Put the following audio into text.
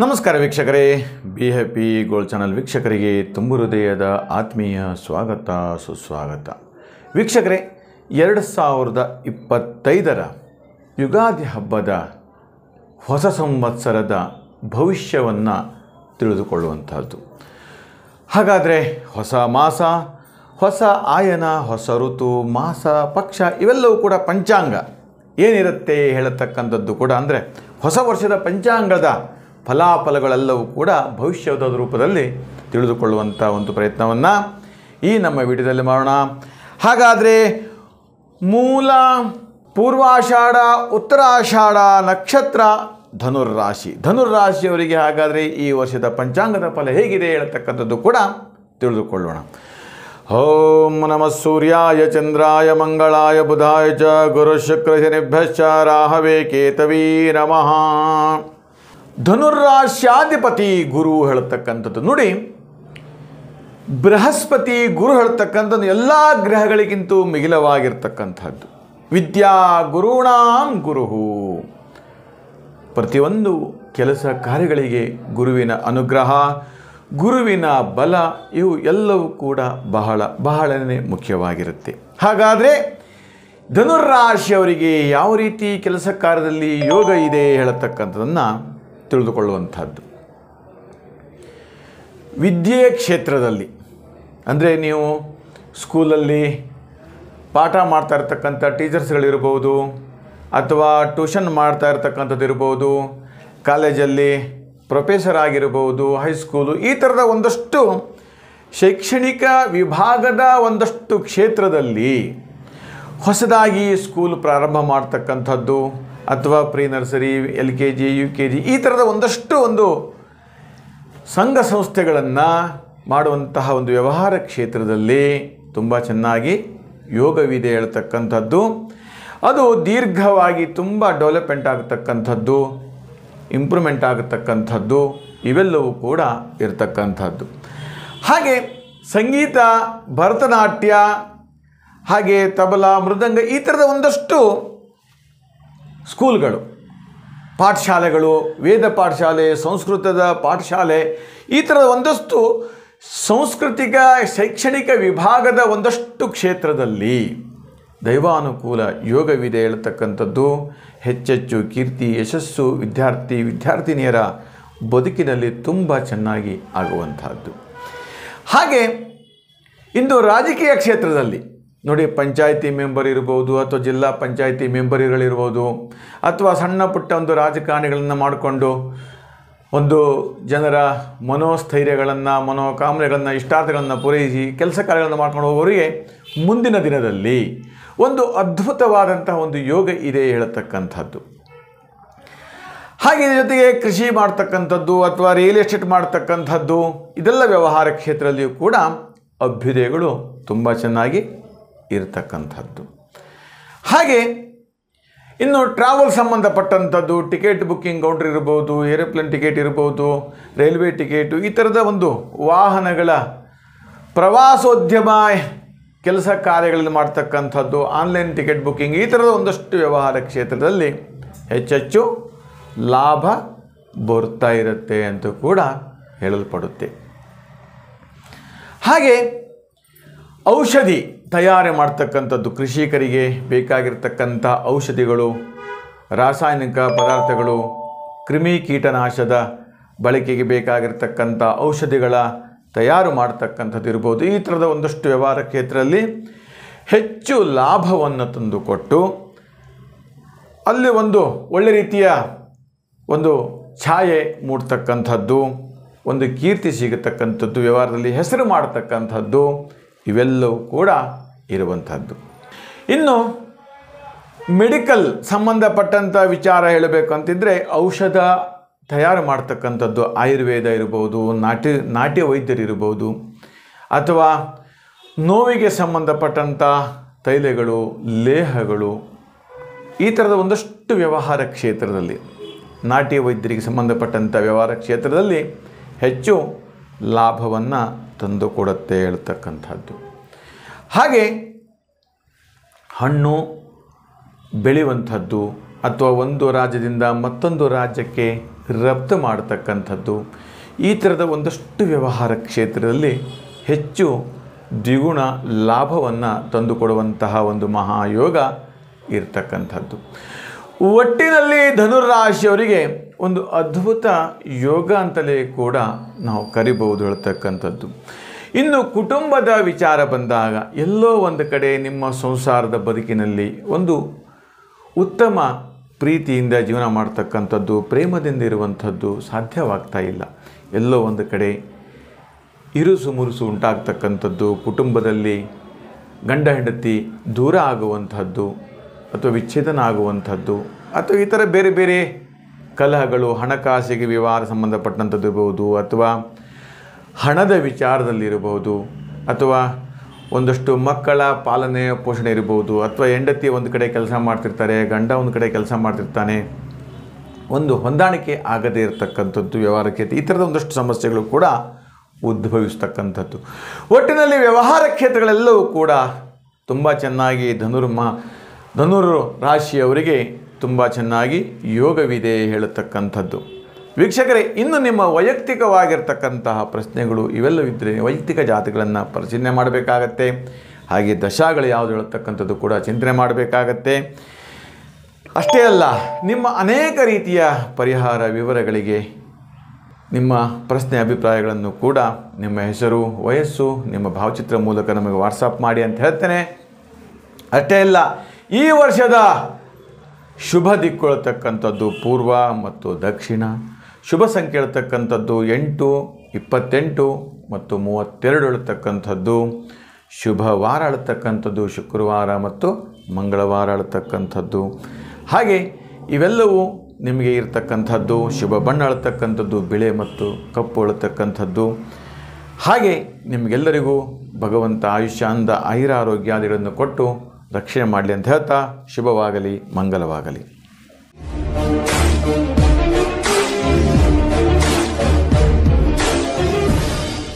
ನಮಸ್ಕಾರ ವೀಕ್ಷಕರೇ, be happy gold channel ವೀಕ್ಷಕರಿಗೆ ತುಂಬು ಹೃದಯದ ಆತ್ಮೀಯ ಸ್ವಾಗತ ಸುಸ್ವಾಗತ. ವೀಕ್ಷಕರೇ, 2025ರ ಯುಗಾದಿ ಹಬ್ಬದ ಹೊಸ ಸಂವತ್ಸರದ ಭವಿಷ್ಯವನ್ನು ತಿಳಿದುಕೊಳ್ಳುವಂಥದ್ದು. ಹಾಗಾದರೆ ಹೊಸ ಮಾಸ, ಹೊಸ ಆಯನ, ಹೊಸ ಋತು, ಮಾಸ, ಪಕ್ಷ ಇವೆಲ್ಲವೂ ಕೂಡ ಪಂಚಾಂಗ ಏನಿರುತ್ತೆ ಹೇಳತಕ್ಕಂಥದ್ದು ಕೂಡ, ಅಂದರೆ ಹೊಸ ವರ್ಷದ ಪಂಚಾಂಗದ ಫಲಾಫಲಗಳೆಲ್ಲವೂ ಕೂಡ ಭವಿಷ್ಯದ ರೂಪದಲ್ಲಿ ತಿಳಿದುಕೊಳ್ಳುವಂಥ ಒಂದು ಪ್ರಯತ್ನವನ್ನು ಈ ನಮ್ಮ ವಿಡಿಯೋದಲ್ಲಿ ಮಾಡೋಣ. ಹಾಗಾದರೆ ಮೂಲ, ಪೂರ್ವಾಷಾಢ, ಉತ್ತರಾಷಾಢ ನಕ್ಷತ್ರ ಧನುರ್ರಾಶಿಯವರಿಗೆ ಹಾಗಾದರೆ ಈ ವರ್ಷದ ಪಂಚಾಂಗದ ಫಲ ಹೇಗಿದೆ ಹೇಳತಕ್ಕಂಥದ್ದು ಕೂಡ ತಿಳಿದುಕೊಳ್ಳೋಣ. ಓಂ ನಮಃ ಸೂರ್ಯಾಯ ಚಂದ್ರಾಯ ಮಂಗಳಾಯ ಬುಧಾಯ ಚ ಗುರು ಶುಕ್ರ ಶನಿಭ್ಯಶ್ಚ ರಾಹವೇ ಕೇತವೀ ನಮಃ. ಧನುರ್ರಾಶ್ಯಾಧಿಪತಿ ಗುರು ಹೇಳತಕ್ಕಂಥದ್ದು ನೋಡಿ, ಬೃಹಸ್ಪತಿ ಗುರು ಹೇಳ್ತಕ್ಕಂಥದ್ದು ಎಲ್ಲ ಗ್ರಹಗಳಿಗಿಂತೂ ಮಿಗಿಲವಾಗಿರ್ತಕ್ಕಂಥದ್ದು. ವಿದ್ಯಾ ಗುರುಣಾಂ ಗುರುಹು. ಪ್ರತಿಯೊಂದು ಕೆಲಸ ಕಾರ್ಯಗಳಿಗೆ ಗುರುವಿನ ಅನುಗ್ರಹ, ಗುರುವಿನ ಬಲ ಇವು ಎಲ್ಲವೂ ಕೂಡ ಬಹಳನೇ ಮುಖ್ಯವಾಗಿರುತ್ತೆ. ಹಾಗಾದರೆ ಧನುರ್ರಾಶಿಯವರಿಗೆ ಯಾವ ರೀತಿ ಕೆಲಸ ಕಾರ್ಯದಲ್ಲಿ ಯೋಗ ಇದೆ ಹೇಳತಕ್ಕಂಥದ್ದನ್ನು ತಿಳಿದುಕೊಳ್ಳುವಂಥದ್ದು. ವಿದ್ಯೆ ಕ್ಷೇತ್ರದಲ್ಲಿ, ಅಂದರೆ ನೀವು ಸ್ಕೂಲಲ್ಲಿ ಪಾಠ ಮಾಡ್ತಾ ಇರ್ತಕ್ಕಂಥ ಟೀಚರ್ಸ್ಗಳಿರ್ಬೋದು, ಅಥವಾ ಟ್ಯೂಷನ್ ಮಾಡ್ತಾ ಇರ್ತಕ್ಕಂಥದ್ದು ಇರ್ಬೋದು, ಕಾಲೇಜಲ್ಲಿ ಪ್ರೊಫೆಸರ್ ಆಗಿರ್ಬೋದು, ಹೈಸ್ಕೂಲು, ಈ ಥರದ ಒಂದಷ್ಟು ಶೈಕ್ಷಣಿಕ ವಿಭಾಗದ ಒಂದಷ್ಟು ಕ್ಷೇತ್ರದಲ್ಲಿ ಹೊಸದಾಗಿ ಸ್ಕೂಲ್ ಪ್ರಾರಂಭ ಮಾಡ್ತಕ್ಕಂಥದ್ದು, ಅಥವಾ ಪ್ರೀ ನರ್ಸರಿ, LKG, UKG ಈ ಥರದ ಒಂದು ಸಂಘ ಸಂಸ್ಥೆಗಳನ್ನು ಮಾಡುವಂತಹ ಒಂದು ವ್ಯವಹಾರ ಕ್ಷೇತ್ರದಲ್ಲಿ ತುಂಬ ಚೆನ್ನಾಗಿ ಯೋಗವಿದೆ ಹೇಳ್ತಕ್ಕಂಥದ್ದು. ಅದು ದೀರ್ಘವಾಗಿ ತುಂಬ ಡೆವಲಪ್ಮೆಂಟ್ ಆಗತಕ್ಕಂಥದ್ದು, ಇಂಪ್ರೂವ್ಮೆಂಟ್ ಆಗತಕ್ಕಂಥದ್ದು ಇವೆಲ್ಲವೂ ಕೂಡ ಇರತಕ್ಕಂಥದ್ದು. ಹಾಗೆ ಸಂಗೀತ, ಭರತನಾಟ್ಯ, ಹಾಗೆ ತಬಲಾ, ಮೃದಂಗ ಈ ಥರದ ಒಂದಷ್ಟು ಸ್ಕೂಲ್ಗಳು, ಪಾಠಶಾಲೆಗಳು, ವೇದ ಪಾಠಶಾಲೆ, ಸಂಸ್ಕೃತದ ಪಾಠಶಾಲೆ, ಈ ಥರದ ಒಂದಷ್ಟು ಸಾಂಸ್ಕೃತಿಕ ಶೈಕ್ಷಣಿಕ ವಿಭಾಗದ ಒಂದಷ್ಟು ಕ್ಷೇತ್ರದಲ್ಲಿ ದೈವಾನುಕೂಲ ಯೋಗವಿದೆ ಹೇಳ್ತಕ್ಕಂಥದ್ದು. ಹೆಚ್ಚೆಚ್ಚು ಕೀರ್ತಿ, ಯಶಸ್ಸು ವಿದ್ಯಾರ್ಥಿನಿಯರ ಬದುಕಿನಲ್ಲಿ ತುಂಬ ಚೆನ್ನಾಗಿ ಆಗುವಂಥದ್ದು. ಹಾಗೆ ಇಂದು ರಾಜಕೀಯ ಕ್ಷೇತ್ರದಲ್ಲಿ ನೋಡಿ, ಪಂಚಾಯಿತಿ ಮೆಂಬರ್ ಇರ್ಬೋದು, ಅಥವಾ ಜಿಲ್ಲಾ ಪಂಚಾಯಿತಿ ಮೆಂಬರ್ಗಳಿರ್ಬೋದು, ಅಥವಾ ಸಣ್ಣ ಪುಟ್ಟ ಒಂದು ರಾಜಕಾರಣಿಗಳನ್ನು ಮಾಡಿಕೊಂಡು ಒಂದು ಜನರ ಮನೋಸ್ಥೈರ್ಯಗಳನ್ನು, ಮನೋಕಾಮನೆಗಳನ್ನು, ಇಷ್ಟಾರ್ಥಗಳನ್ನು ಪೂರೈಸಿ ಕೆಲಸ ಕಾರ್ಯಗಳನ್ನು ಮಾಡ್ಕೊಂಡು ಹೋಗೋರಿಗೆ ಮುಂದಿನ ದಿನದಲ್ಲಿ ಒಂದು ಅದ್ಭುತವಾದಂತಹ ಒಂದು ಯೋಗ ಇದೆ ಹೇಳತಕ್ಕಂಥದ್ದು. ಹಾಗೆ ಜೊತೆಗೆ ಕೃಷಿ ಮಾಡ್ತಕ್ಕಂಥದ್ದು, ಅಥವಾ ರಿಯಲ್ ಎಸ್ಟೇಟ್ ಮಾಡ್ತಕ್ಕಂಥದ್ದು, ಇದೆಲ್ಲ ವ್ಯವಹಾರ ಕ್ಷೇತ್ರದಲ್ಲಿಯೂ ಕೂಡ ಅಭ್ಯುದಯಗಳು ತುಂಬ ಚೆನ್ನಾಗಿ ಇರತಕ್ಕಂಥದ್ದು. ಹಾಗೆ ಇನ್ನು ಟ್ರಾವೆಲ್ ಸಂಬಂಧಪಟ್ಟಂಥದ್ದು, ಟಿಕೆಟ್ ಬುಕ್ಕಿಂಗ್ ಕೌಂಟರ್ ಇರ್ಬೋದು, ಏರೋಪ್ಲೇನ್ ಟಿಕೆಟ್ ಇರ್ಬೋದು, ರೈಲ್ವೆ ಟಿಕೆಟು, ಈ ಥರದ ಒಂದು ವಾಹನಗಳ ಪ್ರವಾಸೋದ್ಯಮ ಕೆಲಸ ಕಾರ್ಯಗಳಲ್ಲಿ ಮಾಡ್ತಕ್ಕಂಥದ್ದು, ಆನ್ಲೈನ್ ಟಿಕೆಟ್ ಬುಕ್ಕಿಂಗ್, ಈ ಥರದ ಒಂದಷ್ಟು ವ್ಯವಹಾರ ಕ್ಷೇತ್ರದಲ್ಲಿ ಹೆಚ್ಚೆಚ್ಚು ಲಾಭ ಬರ್ತಾ ಇರುತ್ತೆ ಅಂತ ಕೂಡ ಹೇಳಲ್ಪಡುತ್ತೆ. ಹಾಗೆ ಔಷಧಿ ತಯಾರಿ ಮಾಡ್ತಕ್ಕಂಥದ್ದು, ಕೃಷಿಕರಿಗೆ ಬೇಕಾಗಿರ್ತಕ್ಕಂಥ ಔಷಧಿಗಳು, ರಾಸಾಯನಿಕ ಪದಾರ್ಥಗಳು, ಕ್ರಿಮಿ ಕೀಟನಾಶದ ಬಳಕೆಗೆ ಬೇಕಾಗಿರ್ತಕ್ಕಂಥ ಔಷಧಿಗಳ ತಯಾರು ಮಾಡ್ತಕ್ಕಂಥದ್ದು ಇರ್ಬೋದು. ಈ ಥರದ ಒಂದಷ್ಟು ವ್ಯವಹಾರ ಕ್ಷೇತ್ರದಲ್ಲಿ ಹೆಚ್ಚು ಲಾಭವನ್ನು ತಂದುಕೊಟ್ಟು ಅಲ್ಲಿ ಒಂದು ಒಳ್ಳೆ ರೀತಿಯ ಒಂದು ಛಾಯೆ ಮೂಡ್ತಕ್ಕಂಥದ್ದು, ಒಂದು ಕೀರ್ತಿ ಸಿಗತಕ್ಕಂಥದ್ದು, ವ್ಯವಹಾರದಲ್ಲಿ ಹೆಸರು ಮಾಡತಕ್ಕಂಥದ್ದು ಇವೆಲ್ಲವೂ ಕೂಡ ಇರುವಂಥದ್ದು. ಇನ್ನು ಮೆಡಿಕಲ್ ಸಂಬಂಧಪಟ್ಟಂಥ ವಿಚಾರ ಹೇಳಬೇಕು ಅಂತಿದ್ದರೆ, ಔಷಧ ತಯಾರು ಮಾಡ್ತಕ್ಕಂಥದ್ದು, ಆಯುರ್ವೇದ ಇರ್ಬೋದು, ನಾಟ್ಯ ವೈದ್ಯರಿರ್ಬೋದು, ಅಥವಾ ನೋವಿಗೆ ಸಂಬಂಧಪಟ್ಟಂಥ ತೈಲಗಳು, ಲೇಹಗಳು, ಈ ಥರದ ಒಂದಷ್ಟು ವ್ಯವಹಾರ ಕ್ಷೇತ್ರದಲ್ಲಿ, ನಾಟ್ಯ ವೈದ್ಯರಿಗೆ ಸಂಬಂಧಪಟ್ಟಂಥ ವ್ಯವಹಾರ ಕ್ಷೇತ್ರದಲ್ಲಿ ಹೆಚ್ಚು ಲಾಭವನ್ನು ತಂದುಕೊಡುತ್ತೆ ಹೇಳ್ತಕ್ಕಂಥದ್ದು. ಹಾಗೆ ಹಣ್ಣು ಬೆಳೆಯುವಂಥದ್ದು, ಅಥವಾ ಒಂದು ರಾಜ್ಯದಿಂದ ಮತ್ತೊಂದು ರಾಜ್ಯಕ್ಕೆ ರಫ್ತು ಮಾಡ್ತಕ್ಕಂಥದ್ದು, ಈ ಥರದ ಒಂದಷ್ಟು ವ್ಯವಹಾರ ಕ್ಷೇತ್ರದಲ್ಲಿ ಹೆಚ್ಚು ದ್ವಿಗುಣ ಲಾಭವನ್ನು ತಂದುಕೊಡುವಂತಹ ಒಂದು ಮಹಾಯೋಗ ಇರತಕ್ಕಂಥದ್ದು. ಒಟ್ಟಿನಲ್ಲಿ ಧನುರಾಶಿಯವರಿಗೆ ಒಂದು ಅದ್ಭುತ ಯೋಗ ಅಂತಲೇ ಕೂಡ ನಾವು ಕರಿಬಹುದು ಹೇಳ್ತಕ್ಕಂಥದ್ದು. ಇನ್ನು ಕುಟುಂಬದ ವಿಚಾರ ಬಂದಾಗ ಎಲ್ಲೋ ಒಂದು ಕಡೆ ನಿಮ್ಮ ಸಂಸಾರದ ಬದುಕಿನಲ್ಲಿ ಒಂದು ಉತ್ತಮ ಪ್ರೀತಿಯಿಂದ ಜೀವನ ಮಾಡ್ತಕ್ಕಂಥದ್ದು, ಪ್ರೇಮದಿಂದ ಇರುವಂಥದ್ದು ಸಾಧ್ಯವಾಗ್ತಾ ಇಲ್ಲ. ಎಲ್ಲೋ ಒಂದು ಕಡೆ ಇರುಸು ಮುರುಸು ಉಂಟಾಗ್ತಕ್ಕಂಥದ್ದು, ಕುಟುಂಬದಲ್ಲಿ ಗಂಡ ಹೆಂಡತಿ ದೂರ ಆಗುವಂಥದ್ದು ಅಥವಾ ವಿಚ್ಛೇದನ ಆಗುವಂಥದ್ದು ಅಥವಾ ಈ ಥರ ಬೇರೆ ಬೇರೆ ಕಲಹಗಳು, ಹಣಕಾಸಿಗೆ ವ್ಯವಹಾರ ಸಂಬಂಧಪಟ್ಟಂಥದ್ದು ಇರಬಹುದು, ಅಥವಾ ಹಣದ ವಿಚಾರದಲ್ಲಿರಬಹುದು, ಅಥವಾ ಒಂದಷ್ಟು ಮಕ್ಕಳ ಪಾಲನೆ ಪೋಷಣೆ ಇರಬಹುದು, ಅಥವಾ ಹೆಂಡತಿ ಒಂದು ಕಡೆ ಕೆಲಸ ಮಾಡ್ತಿರ್ತಾರೆ, ಗಂಡ ಒಂದು ಕಡೆ ಕೆಲಸ ಮಾಡ್ತಿರ್ತಾನೆ, ಒಂದು ಹೊಂದಾಣಿಕೆ ಆಗದೇ ಇರತಕ್ಕಂಥದ್ದು ವ್ಯವಹಾರಕ್ಕೆ, ಈ ಥರದ ಒಂದಷ್ಟು ಸಮಸ್ಯೆಗಳು ಕೂಡ ಉದ್ಭವಿಸ್ತಕ್ಕಂಥದ್ದು. ಒಟ್ಟಿನಲ್ಲಿ ವ್ಯವಹಾರ ಕ್ಷೇತ್ರಗಳೆಲ್ಲವೂ ಕೂಡ ತುಂಬ ಚೆನ್ನಾಗಿ ಧನುರ್ ರಾಶಿಯವರಿಗೆ ತುಂಬ ಚೆನ್ನಾಗಿ ಯೋಗವಿದೆ ಹೇಳತಕ್ಕಂಥದ್ದು. ವೀಕ್ಷಕರೇ, ಇನ್ನು ನಿಮ್ಮ ವೈಯಕ್ತಿಕವಾಗಿರ್ತಕ್ಕಂತಹ ಪ್ರಶ್ನೆಗಳು ಇವೆಲ್ಲವಿದ್ದರೆ ವೈಯಕ್ತಿಕ ಜಾತಗಳನ್ನು ಪರಿಶೀಲನೆ ಮಾಡಬೇಕಾಗತ್ತೆ. ಹಾಗೆ ದಶಾಗಳು ಯಾವುದು ಹೇಳತಕ್ಕಂಥದ್ದು ಕೂಡ ಚಿಂತನೆ ಮಾಡಬೇಕಾಗತ್ತೆ. ಅಷ್ಟೇ ಅಲ್ಲ, ನಿಮ್ಮ ಅನೇಕ ರೀತಿಯ ಪರಿಹಾರ ವಿವರಗಳಿಗೆ ನಿಮ್ಮ ಪ್ರಶ್ನೆ ಅಭಿಪ್ರಾಯಗಳನ್ನು ಕೂಡ ನಿಮ್ಮ ಹೆಸರು, ವಯಸ್ಸು, ನಿಮ್ಮ ಭಾವಚಿತ್ರ ಮೂಲಕ ನಮಗೆ ವಾಟ್ಸಪ್ ಮಾಡಿ ಅಂತ ಹೇಳ್ತೇನೆ. ಅಷ್ಟೇ ಅಲ್ಲ, ಈ ವರ್ಷದ ಶುಭ ದಿಕ್ಕೊಳ್ತಕ್ಕಂಥದ್ದು ಪೂರ್ವ ಮತ್ತು ದಕ್ಷಿಣ. ಶುಭ ಸಂಖ್ಯೆ ಹೇಳ್ತಕ್ಕಂಥದ್ದು 8, 28 ಮತ್ತು 32 ಹೇಳ್ತಕ್ಕಂಥದ್ದು. ಶುಭ ವಾರ ಹೇಳ್ತಕ್ಕಂಥದ್ದು ಶುಕ್ರವಾರ ಮತ್ತು ಮಂಗಳವಾರ ಹೇಳ್ತಕ್ಕಂಥದ್ದು. ಹಾಗೆ ಇವೆಲ್ಲವೂ ನಿಮಗೆ ಇರತಕ್ಕಂಥದ್ದು. ಶುಭ ಬಣ್ಣ ಹೇಳ್ತಕ್ಕಂಥದ್ದು ಬಿಳೆ ಮತ್ತು ಕಪ್ಪು ಹೇಳ್ತಕ್ಕಂಥದ್ದು. ಹಾಗೆ ನಿಮಗೆಲ್ಲರಿಗೂ ಭಗವಂತ ಆಯುಷ್ಯಾಂದ ಆಯುರಾರೋಗ್ಯಾದಿಗಳನ್ನು ಕೊಟ್ಟು ರಕ್ಷಣೆ ಮಾಡಲಿ ಅಂತ ಹೇಳ್ತಾ ಶುಭವಾಗಲಿ, ಮಂಗಲವಾಗಲಿ.